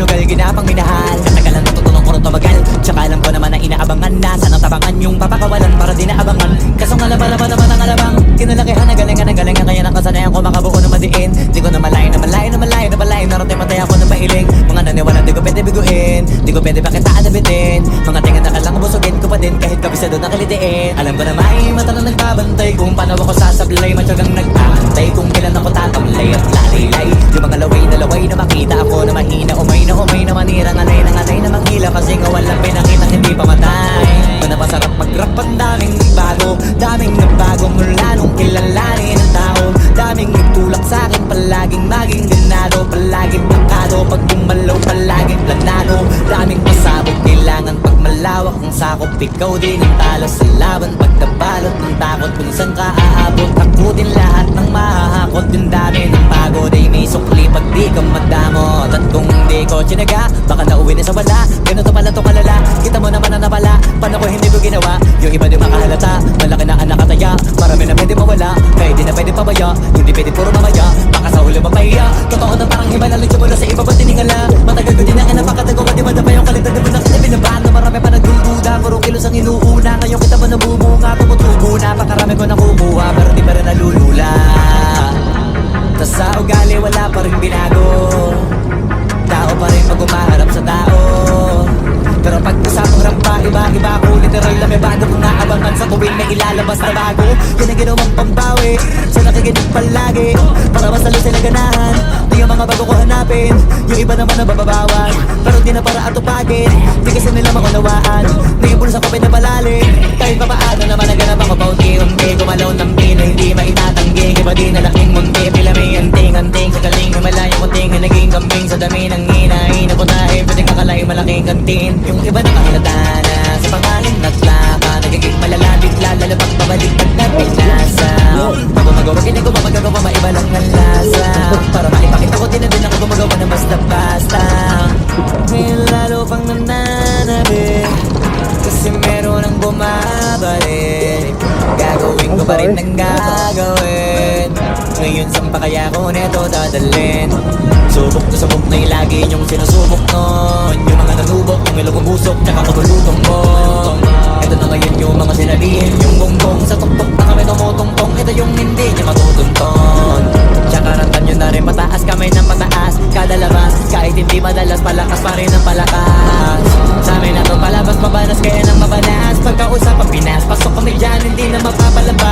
sinugal, ginapang minahal. Katagalan natutunan ko rin tumagal, tsaka alam ko naman na inaabangan na sanang tabangan yung papakawalan para di naabangan. Kaso nga laban naman ang alabang kinalakihan na galingan kaya nakasanayan ko makabuo na madiin. Di ko na malayo narating matay ako ng pailing. Mga naniwala di ko pwede biguin, di ko pwede pakitaan na bitin. Mga tinga na kalang busugin ko pa din kahit kabisado na kalitiin. Alam ko na may mata na nagbabantay kung paano ako sasablay. Matyagang nag-aantay kung kailan ako tatamlay at lalaylay. Yung mga laway na makita ako na mahina. Umay na manira, nganay na manghila. Kasi nga walang pinakita hindi pa matay. Mana masarap mag-rap, ang daming nagbago mula nung kilalanin ang tao. Daming nagtulak sa'kin, palaging maging ganado, palaging pakado, pag gumalaw palaging planado. Daming pasabog, kailangan pag malawak ang sakop. Ikaw din ang talo sa laban, pagkabalot ng takot. Kung saan ka aabot, ako din lahat ng mahahakot. Yung dami ng pagod ay may sukli pag di ka madamot. At kung hindi ko tsinaga, baka nauwi na sa wala. Ganito pala to kalala, kita mo naman na napala. Paano ko hindi ko ginawa, yung iba di makahalata. Malaki na ang nakataya, marami na pwede mawala. Kaya di na pwede pabaya, hindi pwede puro mamaya. Baka sa huli mapahiya, totoo na parang himala. Lagyan mo na sa iba ba't tiningala. Matagal ko din ang napakatago ka, di ba na pa yung kaligtad na pinakita binabahan. Na marami pa nagdududa, puro kilos ang inuuna. Ngayon kita mo nabumunga, tumutubo na. Pakarami ko nakukuha, pero di pa rin nalulula. Tas sa ugali wala pa rin binago, tao pa rin pag umaharap sa tao. Pero pag usapang rampa, iba ako. Literal na may bago kong naabangan sa tuwing may ilalabas na bago. Yan ang ginawang pambawi sa nakikinig palagi, para masalo sila ganahan. Di yung mga bago ko hanapin, yung iba naman na bababawan. Pero di na para atupagin, di kasi nila makunawaan. May bulsa ko pinapalalim, kahit pa paano naman naganap ako paunti-unti. Gumalaw ng pino, hindi mainatanggi. Iba di na laking munti, pila may anting-anting. Sa galing na malayang munting, naging kambing. Sa dami ng hinahin ako na pwedeng kakalain malaking kantin. Yung iba nakahalata na sa pangalan naglaka, nagiging malala, bigla lalabang pabaliktad na pinasa. Pag gumagawa, hindi ko magagawa, maiba lang ang lasa. Para maipakita ko din na din ako gumagawa na basta-basta. Ngayon lalo pang nananabik, kasi meron ang bumabalik. Gagawin ko pa rin ang gagawin. Ngayon saan pa kaya ko neto dadalhin? Subok na subok na lagi yung sinusubok nun. Yung mga nanubok, yung ilong umusok, tsaka kabulutong mo. Ito na ngayon yung mga sinabihin, yung bongbong. Sa tuktok na kami tumutungtong, ito yung hindi niya matutunton. Tsaka rantan nyo na rin pataas, kamay ng pataas. Kada labas, kahit hindi madalas, palakas pa rin ang palakas. Sa amin na to palabas, mabanas kaya nang mabanas. Pagkausap ang Pinas, pasok kami dyan, hindi na mapapalabas.